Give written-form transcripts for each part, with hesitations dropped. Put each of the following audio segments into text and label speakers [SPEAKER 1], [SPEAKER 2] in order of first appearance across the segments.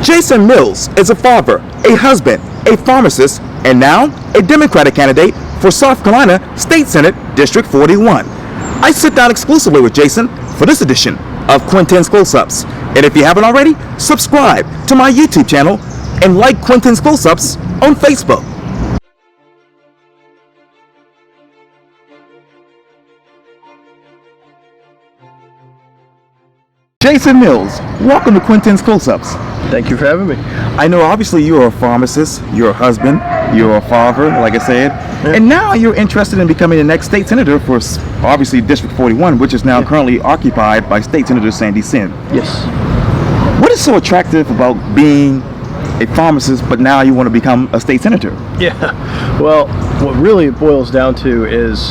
[SPEAKER 1] Jason Mills is a father, a husband, a pharmacist, and now a Democratic candidate for South Carolina State Senate District 41. I sit down exclusively with Jason for this edition of Quintin's Close-Ups. And if you haven't already, subscribe to my YouTube channel and like Quintin's Close-Ups on Facebook. Jason Mills, welcome to Quintin's Close-Ups.
[SPEAKER 2] Thank you for having me.
[SPEAKER 1] I know obviously you're a pharmacist, you're a husband, you're a father, like I said, and now you're interested in becoming the next state senator for obviously District 41, which is now currently occupied by State Senator Sandy Sin.
[SPEAKER 2] Yes.
[SPEAKER 1] What is so attractive about being a pharmacist, but now you want to become a state senator?
[SPEAKER 2] Yeah. Well, what really it boils down to is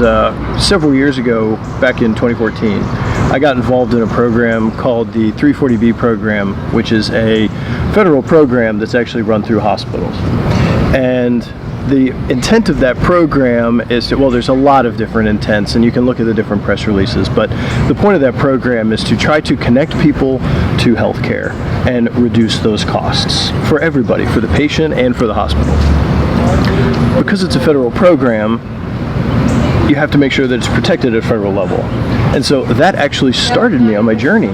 [SPEAKER 2] several years ago, back in 2014, I got involved in a program called the 340B program, which is a federal program that's actually run through hospitals. And the intent of that program is to, well, there's a lot of different intents, and you can look at the different press releases, but the point of that program is to try to connect people to healthcare and reduce those costs for everybody, for the patient and for the hospital. Because it's a federal program, you have to make sure that it's protected at a federal level. And so that actually started me on my journey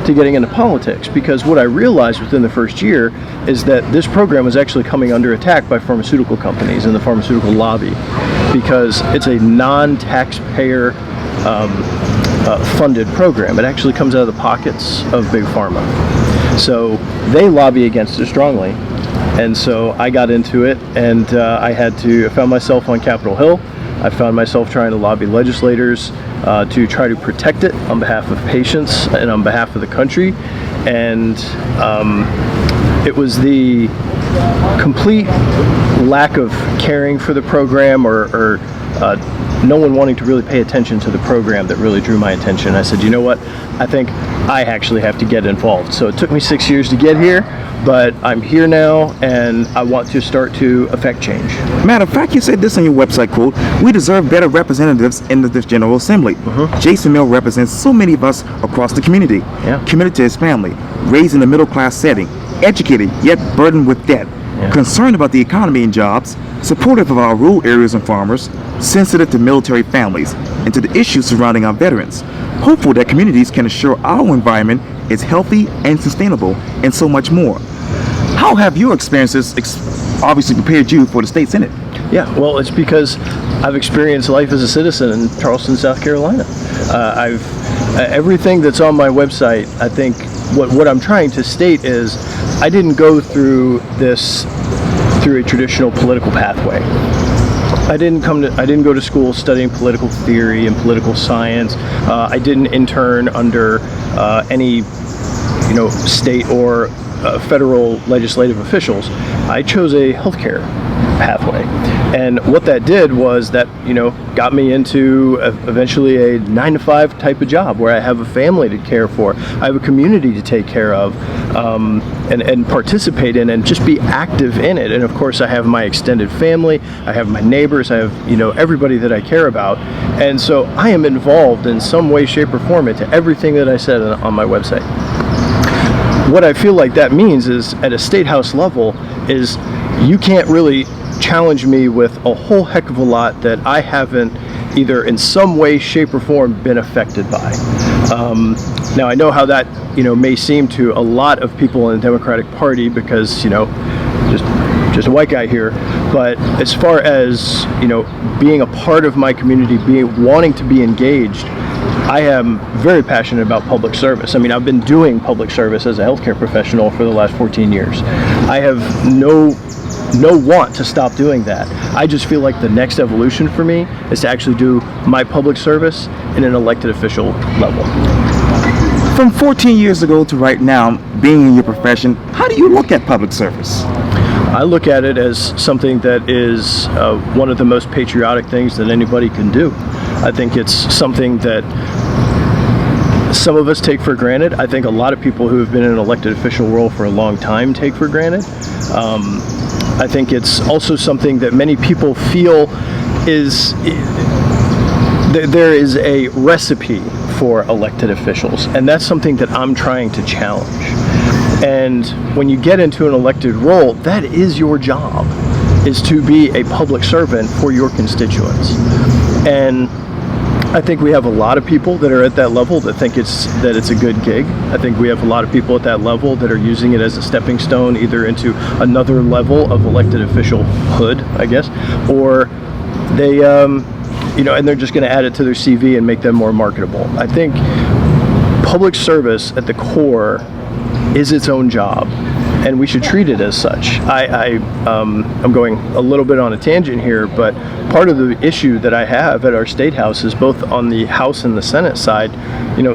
[SPEAKER 2] to getting into politics, because what I realized within the first year is that this program was actually coming under attack by pharmaceutical companies and the pharmaceutical lobby, because it's a non-taxpayer funded program. It actually comes out of the pockets of Big Pharma. So they lobby against it strongly. And so I got into it, and I found myself on Capitol Hill. I found myself trying to lobby legislators to try to protect it on behalf of patients and on behalf of the country. And it was the complete lack of caring for the program or no one wanting to really pay attention to the program that really drew my attention. I said, you know what? I think I actually have to get involved. So it took me 6 years to get here, but I'm here now, and I want to start to affect change.
[SPEAKER 1] Matter of fact, you said this on your website, quote, "We deserve better representatives in the General Assembly." Jason Mill represents so many of us across the community, committed to his family, raised in a middle-class setting, educated yet burdened with debt, concerned about the economy and jobs, supportive of our rural areas and farmers, sensitive to military families and to the issues surrounding our veterans, hopeful that communities can assure our environment is healthy and sustainable, and so much more. How have your experiences obviously prepared you for the state senate?
[SPEAKER 2] Yeah, well, it's because I've experienced life as a citizen in Charleston, South Carolina. Everything that's on my website, I think what I'm trying to state is I didn't go through this through a traditional political pathway. I didn't go to school studying political theory and political science. I didn't intern under any state or federal legislative officials. I chose a healthcare pathway, and what that did was that got me into eventually a 9-to-5 type of job where I have a family to care for, I have a community to take care of, and participate in and just be active in it. And of course I have my extended family, I have my neighbors, I have everybody that I care about, and so I am involved in some way, shape, or form into everything that I said on my website. What I feel like that means is at a state house level is you can't really challenge me with a whole heck of a lot that I haven't either in some way, shape, or form been affected by. Now I know how that may seem to a lot of people in the Democratic Party, because just a white guy here, but as far as being a part of my community, wanting to be engaged, I am very passionate about public service. I mean, I've been doing public service as a healthcare professional for the last 14 years. I have no want to stop doing that. I just feel like the next evolution for me is to actually do my public service in an elected official level.
[SPEAKER 1] From 14 years ago to right now, being in your profession, how do you look at public service?
[SPEAKER 2] I look at it as something that is one of the most patriotic things that anybody can do. I think it's something that some of us take for granted. I think a lot of people who have been in an elected official role for a long time take for granted. I think it's also something that many people feel there is a recipe for elected officials, and that's something that I'm trying to challenge. And when you get into an elected role, that is your job, is to be a public servant for your constituents. And I think we have a lot of people that are at that level that think it's a good gig. I think we have a lot of people at that level that are using it as a stepping stone, either into another level of elected officialhood, I guess, or they, and they're just going to add it to their CV and make them more marketable. I think public service at the core is its own job, and we should treat it as such. I'm going a little bit on a tangent here, but part of the issue that I have at our state house is both on the House and the Senate side.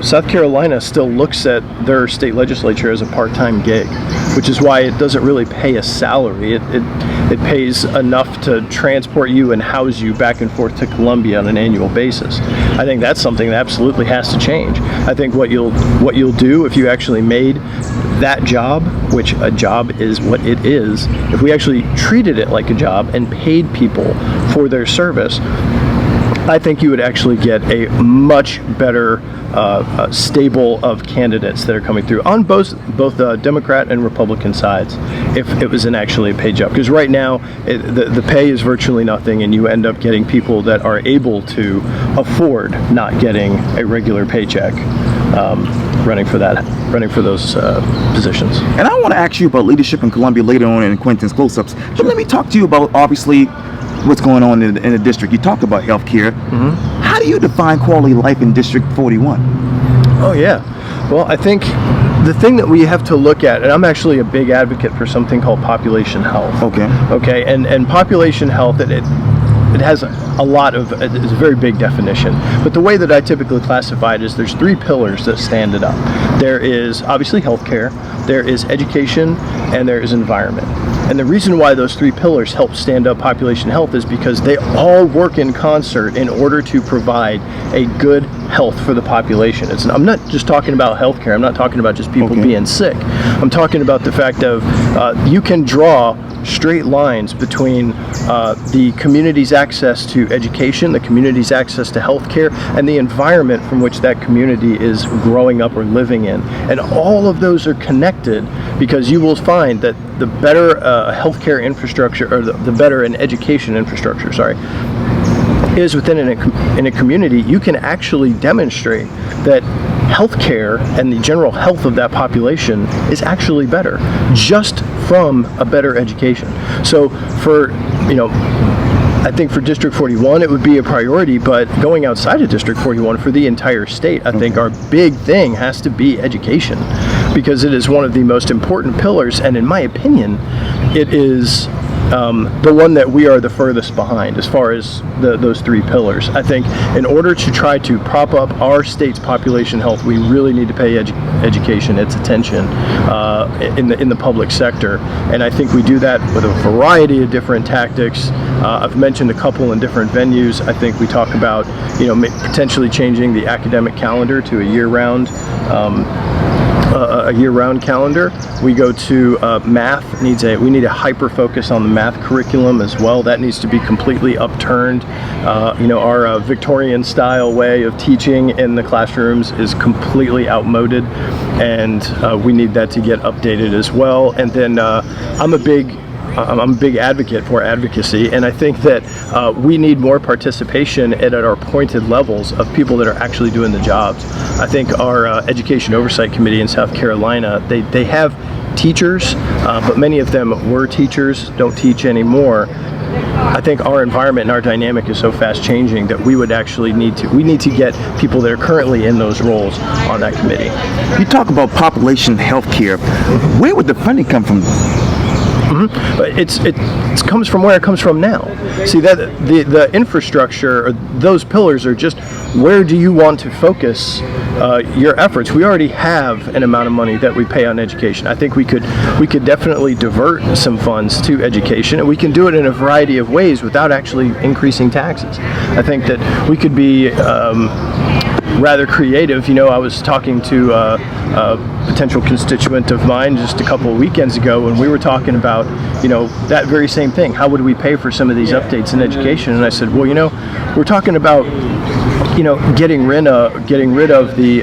[SPEAKER 2] South Carolina still looks at their state legislature as a part-time gig, which is why it doesn't really pay a salary. It pays enough to transport you and house you back and forth to Columbia on an annual basis. I think that's something that absolutely has to change. I think what you'll do if you actually made that job, which a job is what it is, if we actually treated it like a job and paid people for their service, I think you would actually get a much better stable of candidates that are coming through on both Democrat and Republican sides if it was actually a paid job. Because right now the pay is virtually nothing, and you end up getting people that are able to afford not getting a regular paycheck running for those positions.
[SPEAKER 1] And I want to ask you about leadership in Columbia later on in Quintin's close-ups, but let me talk to you about obviously what's going on in the district. You talked about healthcare. Mm-hmm. How do you define quality life in District 41?
[SPEAKER 2] Oh yeah, well, I think the thing that we have to look at, and I'm actually a big advocate for something called population health. Okay, and population health, it has it's a very big definition, but the way that I typically classify it is there's 3 pillars that stand it up. There is obviously healthcare, there is education, and there is environment. And the reason why those 3 pillars help stand up population health is because they all work in concert in order to provide a good health for the population. I'm not just talking about healthcare. I'm not talking about just people being sick. I'm talking about the fact of you can draw straight lines between the community's access to education, the community's access to healthcare, and the environment from which that community is growing up or living in. And all of those are connected, because you will find that the better healthcare infrastructure, or the better an education infrastructure, is within in a community, you can actually demonstrate that healthcare and the general health of that population is actually better just from a better education. So I think for District 41 it would be a priority, but going outside of District 41 for the entire state, I think our big thing has to be education, because it is one of the most important pillars, and in my opinion it is the one that we are the furthest behind as far as those 3 pillars. I think in order to try to prop up our state's population health, we really need to pay education its attention in the public sector, and I think we do that with a variety of different tactics. I've mentioned a couple in different venues. I think we talk about potentially changing the academic calendar to a year-round calendar. We go to math. We need a hyper focus on the math curriculum as well. That needs to be completely upturned. Our Victorian style way of teaching in the classrooms is completely outmoded, and we need that to get updated as well. And then I'm a big advocate for advocacy, and I think that we need more participation at our appointed levels of people that are actually doing the jobs. I think our Education Oversight Committee in South Carolina, they have teachers, but many of them were teachers, don't teach anymore. I think our environment and our dynamic is so fast changing that we would actually need to get people that are currently in those roles on that committee.
[SPEAKER 1] You talk about population health care. Where would the funding come from?
[SPEAKER 2] But it comes from where it comes from now. See, that the infrastructure, or those pillars, are just where do you want to focus your efforts. We already have an amount of money that we pay on education. I think we could definitely divert some funds to education, and we can do it in a variety of ways without actually increasing taxes. I think that we could be rather creative. I was talking to a potential constituent of mine just a couple of weekends ago, and we were talking about, that very same thing. How would we pay for some of these updates in education? And I said, well, we're talking about getting rid of the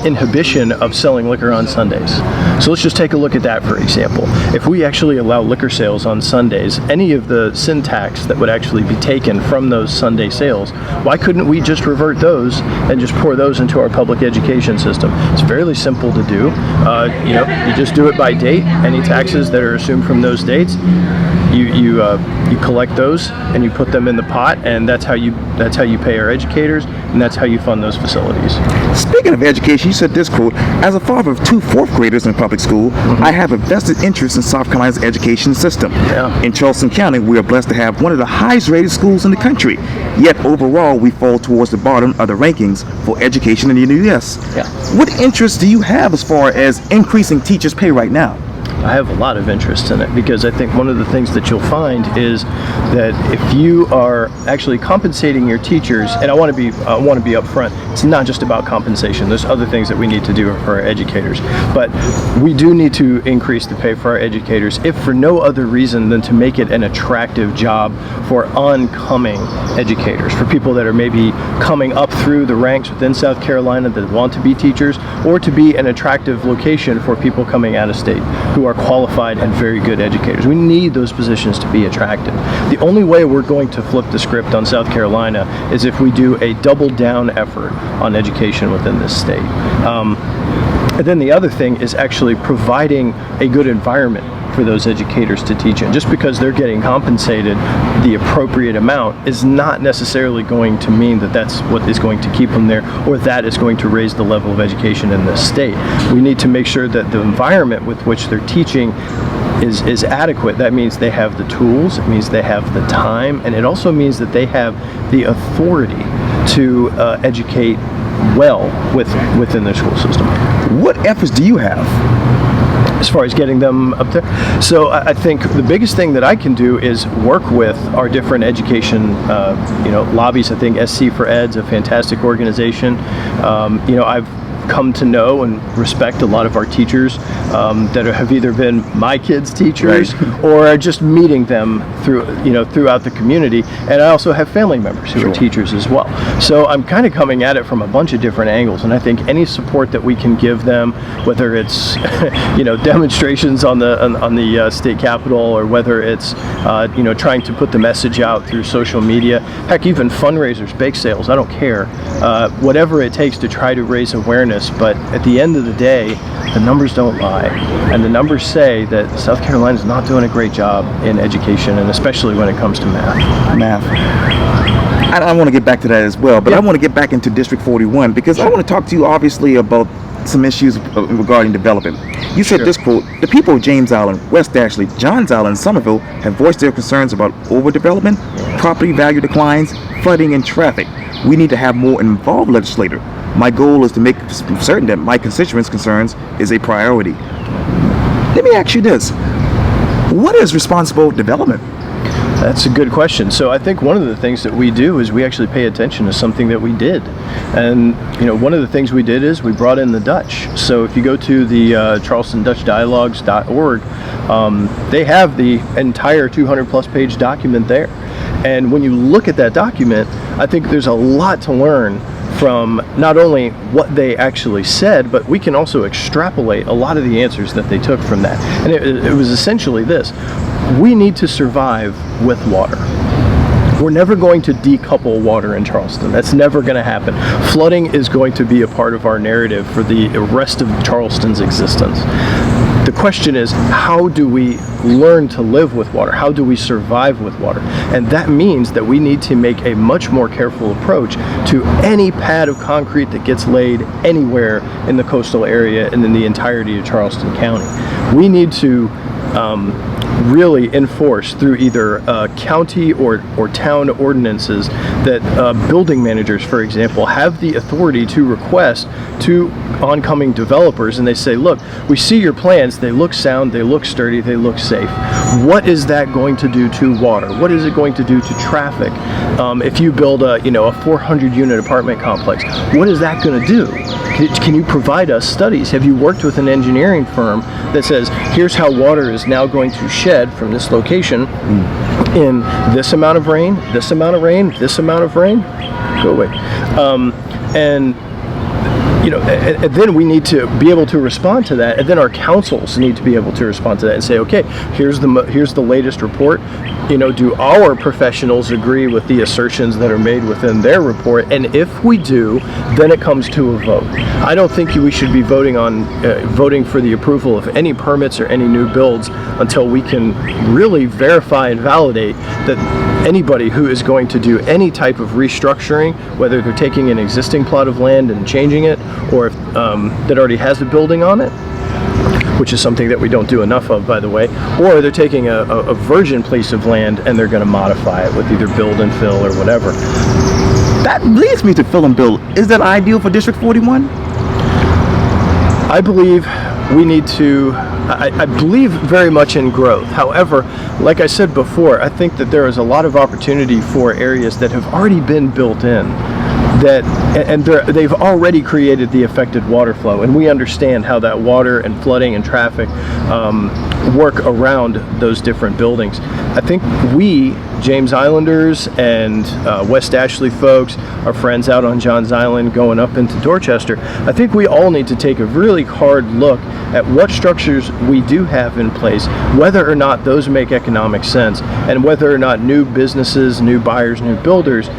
[SPEAKER 2] inhibition of selling liquor on Sundays. So let's just take a look at that, for example. If we actually allow liquor sales on Sundays, any of the sin tax that would actually be taken from those Sunday sales, why couldn't we just revert those and just pour those into our public education system? It's fairly simple to do. You just do it by date. Any taxes that are assumed from those dates, you collect those and you put them in the pot, and that's how you pay our educators, and that's how you fund those facilities.
[SPEAKER 1] Speaking of education, you said this quote: "As a father of 2 fourth graders in public school, I have a vested interest in South Carolina's education system.
[SPEAKER 2] Yeah.
[SPEAKER 1] In Charleston County, we are blessed to have one of the highest rated schools in the country. Yet overall, we fall towards the bottom of the rankings for education in the U.S.
[SPEAKER 2] Yeah.
[SPEAKER 1] What interest do you have as far as increasing teachers' pay right now?"
[SPEAKER 2] I have a lot of interest in it, because I think one of the things that you'll find is that if you are actually compensating your teachers, and I want to be upfront, it's not just about compensation. There's other things that we need to do for our educators, but we do need to increase the pay for our educators, if for no other reason than to make it an attractive job for oncoming educators, for people that are maybe coming up through the ranks within South Carolina that want to be teachers, or to be an attractive location for people coming out of state who are qualified and very good educators. We need those positions to be attractive. The only way we're going to flip the script on South Carolina is if we do a double down effort on education within this state. And then the other thing is actually providing a good environment for those educators to teach in. Just because they're getting compensated the appropriate amount is not necessarily going to mean that that's what is going to keep them there, or that is going to raise the level of education in this state. We need to make sure that the environment with which they're teaching is adequate. That means they have the tools, it means they have the time, and it also means that they have the authority to educate well within their school system.
[SPEAKER 1] What efforts do you have
[SPEAKER 2] as far as getting them up there? So I think the biggest thing that I can do is work with our different education lobbies. I think SC for Ed's a fantastic organization. I've come to know and respect a lot of our teachers that have either been my kids' teachers, right, or are just meeting them throughout the community. And I also have family members who are teachers as well. So I'm kind of coming at it from a bunch of different angles, and I think any support that we can give them, whether it's demonstrations on the state capitol, or whether it's trying to put the message out through social media, heck, even fundraisers, bake sales, I don't care, whatever it takes to try to raise awareness. But at the end of the day, the numbers don't lie, and the numbers say that South Carolina is not doing a great job in education, and especially when it comes to math.
[SPEAKER 1] I want to get back to that as well, but I want to get back into District 41, because I want to talk to you obviously about some issues regarding development. You said this quote: "The people of James Island, West Ashley, Johns Island, and Somerville have voiced their concerns about overdevelopment, property value declines, flooding, and traffic. We need to have more involved legislator. My goal is to make certain that my constituents' concerns is a priority." Let me ask you this: what is responsible development?
[SPEAKER 2] That's a good question. So I think one of the things that we do is we actually pay attention to something that we did. And one of the things we did is we brought in the Dutch. So if you go to the charlestondutchdialogues.org, they have the entire 200+ page document there. And when you look at that document, I think there's a lot to learn from not only what they actually said, but we can also extrapolate a lot of the answers that they took from that. And it was essentially this: we need to survive with water. We're never going to decouple water in Charleston. That's never going to happen. Flooding is going to be a part of our narrative for the rest of Charleston's existence. The question is, how do we learn to live with water? How do we survive with water? And that means that we need to make a much more careful approach to any pad of concrete that gets laid anywhere in the coastal area and in the entirety of Charleston County. We need to really enforce through either county or town ordinances that building managers, for example, have the authority to request to oncoming developers, and they say, look, we see your plans, they look sound, they look sturdy, they look safe. What is that going to do to water? What is it going to do to traffic? If you build a 400 unit apartment complex, what is that going to do? Can you provide us studies? Have you worked with an engineering firm that says, here's how water is now going to shed from this location in this amount of rain, this amount of rain, this amount of rain? go away. And and then we need to be able to respond to that, and then our councils need to be able to respond to that and say, okay, here's the latest report. Do our professionals agree with the assertions that are made within their report? And if we do, then it comes to a vote. I don't think we should be voting for the approval of any permits or any new builds until we can really verify and validate that anybody who is going to do any type of restructuring, whether they're taking an existing plot of land and changing it, or if that already has a building on it, which is something that we don't do enough of, by the way, or they're taking a virgin piece of land and they're going to modify it with either build and fill or whatever.
[SPEAKER 1] That leads me to fill and build. Is that ideal for District 41?
[SPEAKER 2] I believe we need to, I believe very much in growth. However, like I said before, I think that there is a lot of opportunity for areas that have already been built in, and they've already created the affected water flow, and we understand how that water and flooding and traffic work around those different buildings. I think we, James Islanders and West Ashley folks, our friends out on Johns Island going up into Dorchester, I think we all need to take a really hard look at what structures we do have in place, whether or not those make economic sense, and whether or not new businesses, new buyers, new builders,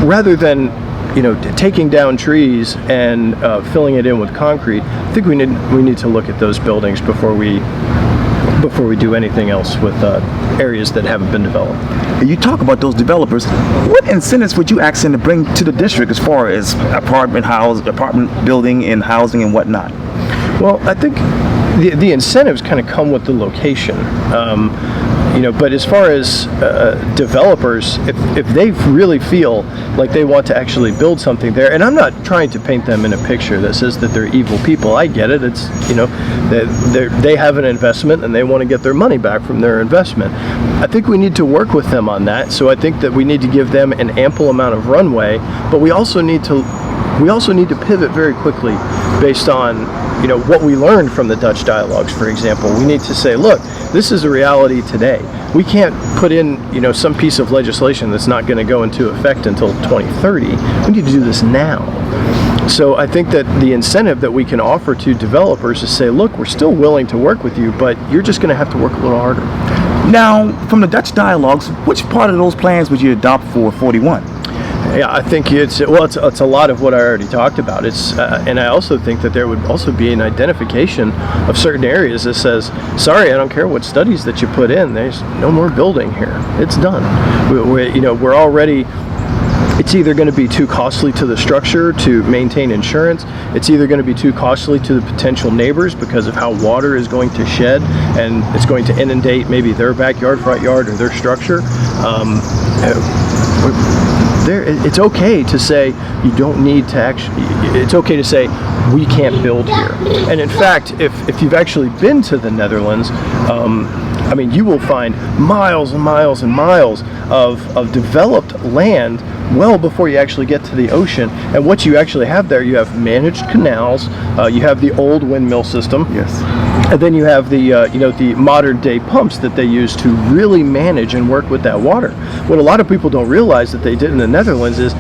[SPEAKER 2] rather than taking down trees and filling it in with concrete, I think we need to look at those buildings before we do anything else with areas that haven't been developed.
[SPEAKER 1] You talk about those developers. What incentives would you ask them to bring to the district as far as apartment building and housing and whatnot?
[SPEAKER 2] Well, I think the incentives kind of come with the location. But as far as developers, if they really feel like they want to actually build something there, and I'm not trying to paint them in a picture that says that they're evil people. I get it. It's they have an investment and they want to get their money back from their investment. I think we need to work with them on that. So I think that we need to give them an ample amount of runway, but we also need to pivot very quickly based on what we learned from the Dutch dialogues, for example. We need to say, look, this is a reality today. We can't put in some piece of legislation that's not going to go into effect until 2030. We need to do this now. So I think that the incentive that we can offer to developers is say, look, we're still willing to work with you, but you're just going to have to work a little harder.
[SPEAKER 1] Now, from the Dutch dialogues, which part of those plans would you adopt for 41?
[SPEAKER 2] Yeah, I think it's a lot of what I already talked about. And I also think that there would also be an identification of certain areas that says, sorry, I don't care what studies that you put in, there's no more building here. It's done. We're already. It's either going to be too costly to the structure to maintain insurance. It's either going to be too costly to the potential neighbors because of how water is going to shed and it's going to inundate maybe their backyard, front yard, or their structure. It's okay to say you don't need to it's okay to say we can't build here. And in fact, if you've actually been to the Netherlands, you will find miles and miles and miles of developed land well before you actually get to the ocean. And what you actually have there, you have managed canals, you have the old windmill system.
[SPEAKER 1] Yes.
[SPEAKER 2] And then you have the modern day pumps that they use to really manage and work with that water. What a lot of people don't realize that they did in the Netherlands is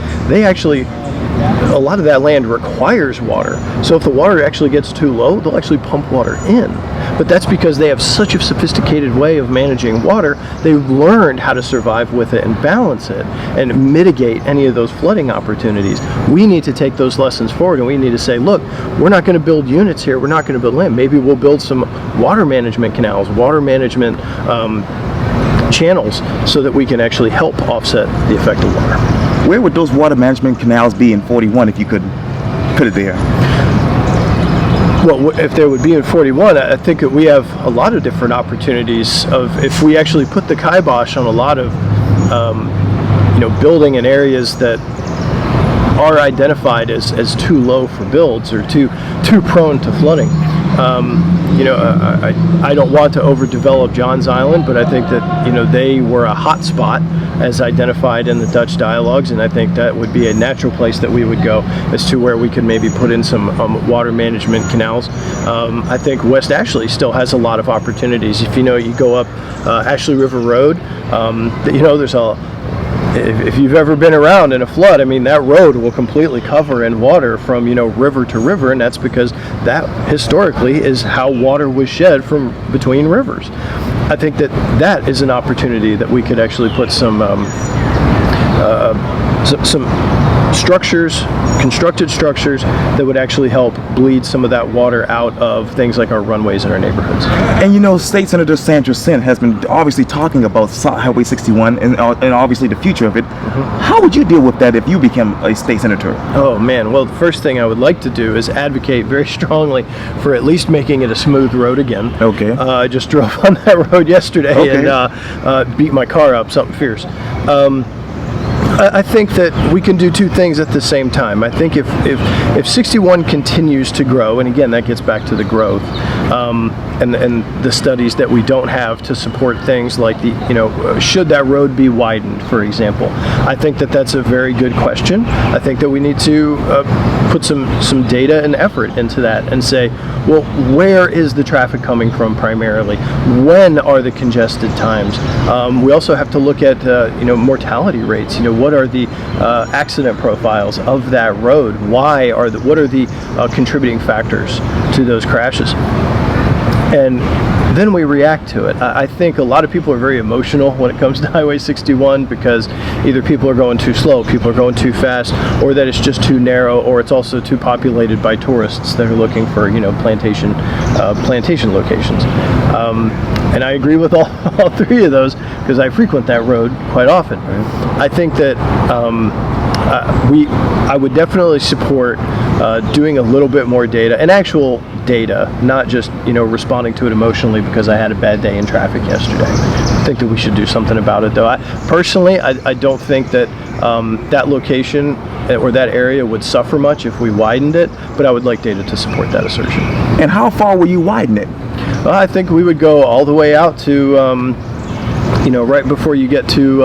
[SPEAKER 2] a lot of that land requires water. So if the water actually gets too low, they'll actually pump water in. But that's because they have such a sophisticated way of managing water. They've learned how to survive with it and balance it and mitigate any of those flooding opportunities. We need to take those lessons forward, and we need to say, look, we're not going to build units here. We're not going to build land. Maybe we'll build some water management canals, water management channels, so that we can actually help offset the effect of water.
[SPEAKER 1] Where would those water management canals be in 41 if you could put it there?
[SPEAKER 2] Well, if there would be in 41, I think that we have a lot of different opportunities if we actually put the kibosh on a lot of, building in areas that are identified as too low for builds or too prone to flooding. I don't want to overdevelop Johns Island, but I think that they were a hot spot as identified in the Dutch dialogues, and I think that would be a natural place that we would go as to where we could maybe put in some water management canals. I think West Ashley still has a lot of opportunities. If you go up Ashley River Road, there's if you've ever been around in a flood, I mean, that road will completely cover in water from, river to river, and that's because that historically is how water was shed from between rivers. I think that is an opportunity that we could actually put some structures, constructed structures that would actually help bleed some of that water out of things like our runways in our neighborhoods.
[SPEAKER 1] And State Senator Sandra Sin has been obviously talking about Highway 61 and obviously the future of it. How would you deal with that if you became a state senator?
[SPEAKER 2] Oh man, well, the first thing I would like to do is advocate very strongly for at least making it a smooth road again.
[SPEAKER 1] Okay.
[SPEAKER 2] I just drove on that road yesterday and beat my car up, something fierce. I think that we can do two things at the same time. I think if 61 continues to grow, and again, that gets back to the growth, and the studies that we don't have to support things like should that road be widened, for example. I think that that's a very good question. I think that we need to put some data and effort into that and say, well, where is the traffic coming from primarily? When are the congested times? We also have to look at mortality rates. What are the accident profiles of that road? What are the contributing factors to those crashes? And then we react to it. I think a lot of people are very emotional when it comes to Highway 61 because either people are going too slow, people are going too fast, or that it's just too narrow, or it's also too populated by tourists that are looking for plantation locations. And I agree with all three of those because I frequent that road quite often. I think that I would definitely support doing a little bit more data, and actual data, not just responding to it emotionally because I had a bad day in traffic yesterday. I think that we should do something about it, though. I don't think that that location or that area would suffer much if we widened it, but I would like data to support that assertion.
[SPEAKER 1] And how far will you widen it?
[SPEAKER 2] I think we would go all the way out to right before you get to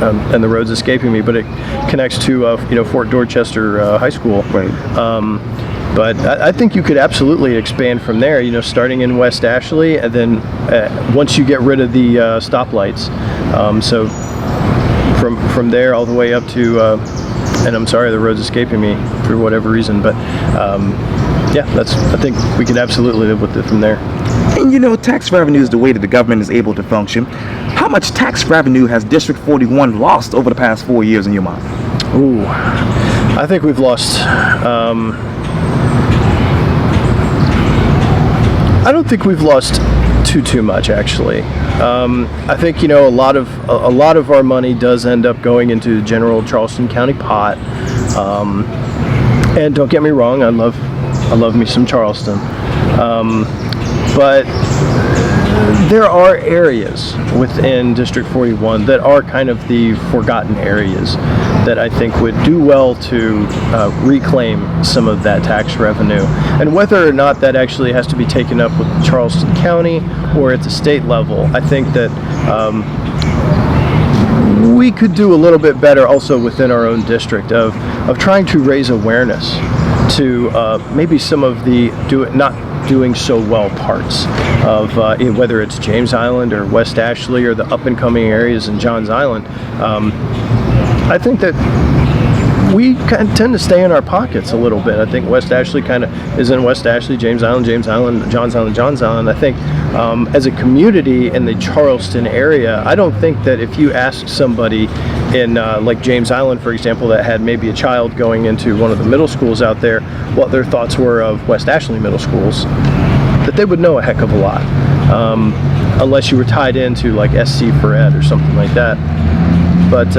[SPEAKER 2] and the road's escaping me, but it connects to Fort Dorchester High School.
[SPEAKER 1] Right.
[SPEAKER 2] But I think you could absolutely expand from there. Starting in West Ashley, and then once you get rid of the stoplights, so from there all the way up to, and I'm sorry, the road's escaping me for whatever reason, but I think we could absolutely live with it from there.
[SPEAKER 1] And tax revenue is the way that the government is able to function. How much tax revenue has District 41 lost over the past 4 years in your mind?
[SPEAKER 2] Ooh, I think we've lost. I don't think we've lost too much, actually. I think a lot of our money does end up going into the general Charleston County pot. And don't get me wrong, I love me some Charleston. But there are areas within District 41 that are kind of the forgotten areas that I think would do well to reclaim some of that tax revenue. And whether or not that actually has to be taken up with Charleston County or at the state level, I think that we could do a little bit better also within our own district of trying to raise awareness to maybe some of the not doing so well parts of whether it's James Island or West Ashley or the up and coming areas in Johns Island. I think that we kind of tend to stay in our pockets a little bit. I think West Ashley kind of is in West Ashley, James Island, Johns Island. I think as a community in the Charleston area, I don't think that if you ask somebody in like James Island, for example, that had maybe a child going into one of the middle schools out there, what their thoughts were of West Ashley middle schools, that they would know a heck of a lot, unless you were tied into like SC for Ed or something like that. But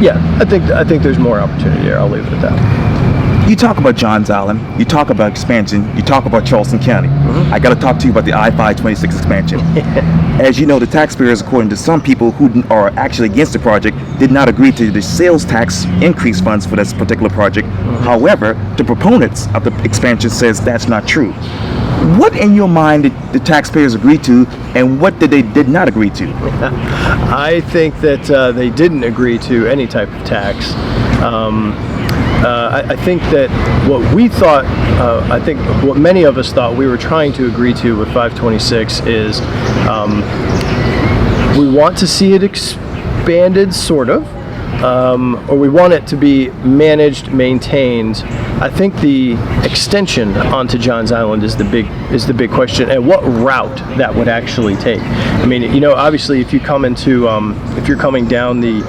[SPEAKER 2] yeah, I think there's more opportunity there. I'll leave it at that.
[SPEAKER 1] You talk about Johns Island, you talk about expansion, you talk about Charleston County. I got to talk to you about the I-526 expansion. As you know, the taxpayers, according to some people who are actually against the project, did not agree to the sales tax increase funds for this particular project. However, the proponents of the expansion says that's not true. What in your mind did the taxpayers agree to, and what did not agree to? I
[SPEAKER 2] think that they didn't agree to any type of tax. I think that what we thought, I think what many of us thought we were trying to agree to with 526 is we want to see it expanded, sort of, or we want it to be managed, maintained. I think the extension onto Johns Island is the big question, and what route that would actually take. I mean, you know, obviously, if you come into if you're coming down the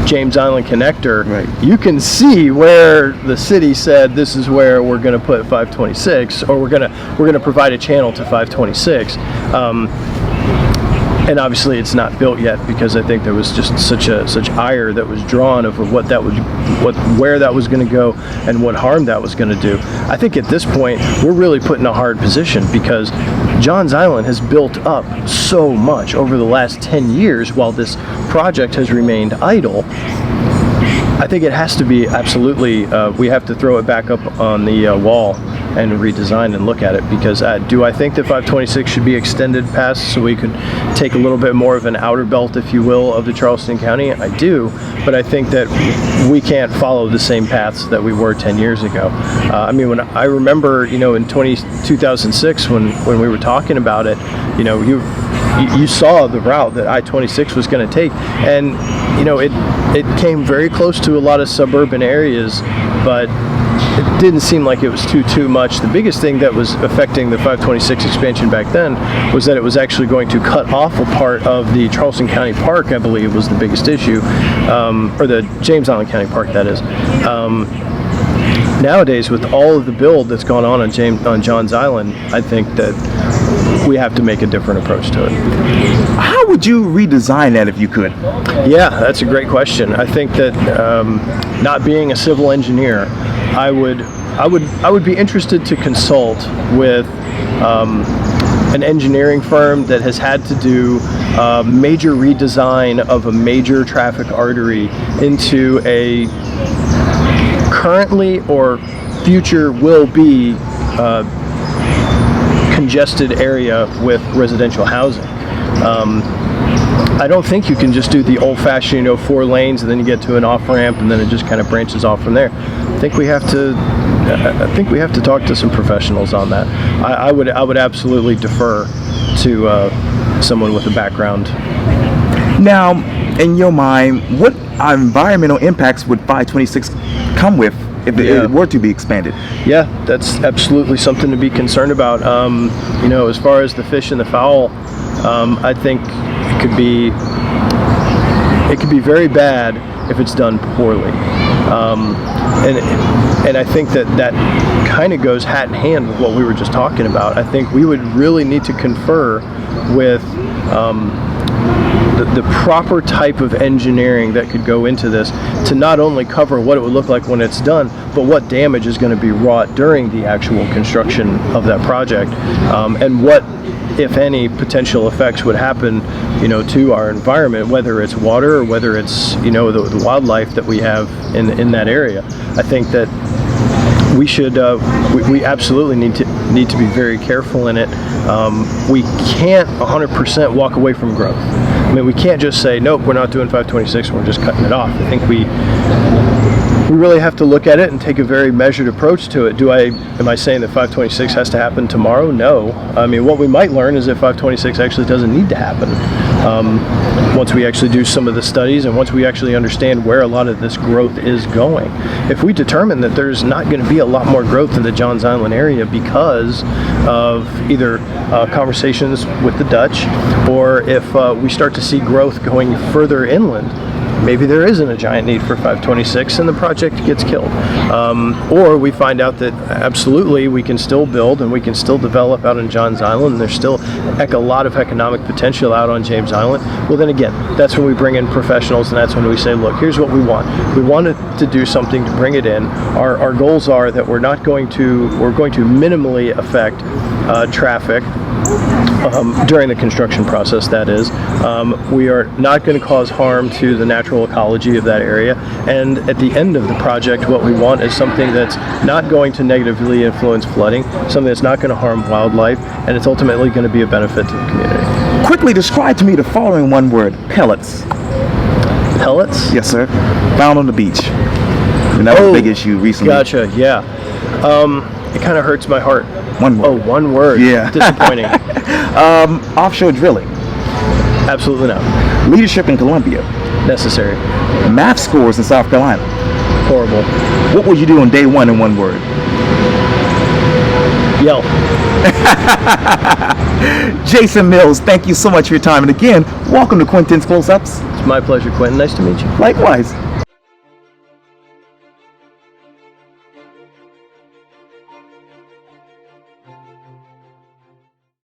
[SPEAKER 2] James Island connector,
[SPEAKER 1] right,
[SPEAKER 2] you can see where the city said this is where we're going to put 526, or we're going to provide a channel to 526. And obviously it's not built yet because I think there was just such ire that was drawn over where that was going to go and what harm that was going to do. I think at this point we're really put in a hard position because Johns Island has built up so much over the last 10 years while this project has remained idle. I think it has to be absolutely, we have to throw it back up on the wall and redesign and look at it, because do I think that 526 should be extended past so we could take a little bit more of an outer belt, if you will, of the Charleston County? I do, but I think that we can't follow the same paths that we were 10 years ago. I mean, when I remember, you know, in 2006 when we were talking about it, you know, you saw the route that I-26 was going to take, and you know, it came very close to a lot of suburban areas, but it didn't seem like it was too much. The biggest thing that was affecting the 526 expansion back then was that it was actually going to cut off a part of the Charleston County Park, I believe, was the biggest issue, or the James Island County Park, that is. Nowadays, with all of the build that's gone on Johns Island, I think that we have to make a different approach to it.
[SPEAKER 1] How would you redesign that if you could?
[SPEAKER 2] Yeah, that's a great question. I think that not being a civil engineer, I would be interested to consult with an engineering firm that has had to do major redesign of a major traffic artery into a currently or future will be congested area with residential housing. I don't think you can just do the old-fashioned, you know, 4 lanes and then you get to an off-ramp and then it just kind of branches off from there. I think we have to talk to some professionals on that. I would absolutely defer to someone with a background.
[SPEAKER 1] Now, in your mind, what environmental impacts would 526 come with if it were to be expanded? Yeah,
[SPEAKER 2] that's absolutely something to be concerned about. You know, as far as the fish and the fowl, I think it could be very bad if it's done poorly. And I think that kind of goes hat in hand with what we were just talking about. I think we would really need to confer with the proper type of engineering that could go into this to not only cover what it would look like when it's done, but what damage is going to be wrought during the actual construction of that project, and what, if any, potential effects would happen, you know, to our environment, whether it's water or whether it's, you know, the wildlife that we have in that area. I think that we should we absolutely need to be very careful in it. We can't 100% walk away from growth. I mean, we can't just say, nope, we're not doing 526 and we're just cutting it off. I think we really have to look at it and take a very measured approach to it. Am I saying that 526 has to happen tomorrow? No. I mean, what we might learn is that 526 actually doesn't need to happen. Once we actually do some of the studies and once we actually understand where a lot of this growth is going. If we determine that there's not going to be a lot more growth in the Johns Island area because of either conversations with the Dutch, or if we start to see growth going further inland, maybe there isn't a giant need for 526 and the project gets killed. Or we find out that absolutely we can still build and we can still develop out in Johns Island, and there's still a lot of economic potential out on James Island. Well, then again, that's when we bring in professionals, and that's when we say, look, here's what we want. We wanted to do something to bring it in. Our goals are that we're going to minimally affect traffic during the construction process, that is. We are not going to cause harm to the natural ecology of that area, and at the end of the project what we want is something that's not going to negatively influence flooding, something that's not going to harm wildlife, and it's ultimately going to be a benefit to the community.
[SPEAKER 1] Quickly describe to me the following one word: pellets.
[SPEAKER 2] Pellets?
[SPEAKER 1] Yes, sir. Found on the beach. And that was a big issue recently.
[SPEAKER 2] Gotcha. Yeah. It kind of hurts my heart.
[SPEAKER 1] One word.
[SPEAKER 2] Oh, one word.
[SPEAKER 1] Yeah.
[SPEAKER 2] Disappointing.
[SPEAKER 1] Offshore drilling.
[SPEAKER 2] Absolutely not.
[SPEAKER 1] Leadership in Colombia.
[SPEAKER 2] Necessary.
[SPEAKER 1] Math scores in South Carolina.
[SPEAKER 2] Horrible.
[SPEAKER 1] What would you do on day one in one word?
[SPEAKER 2] Yell.
[SPEAKER 1] Jason Mills, thank you so much for your time. And again, welcome to Quintin's Close-Ups.
[SPEAKER 2] It's my pleasure, Quentin. Nice to meet you.
[SPEAKER 1] Likewise.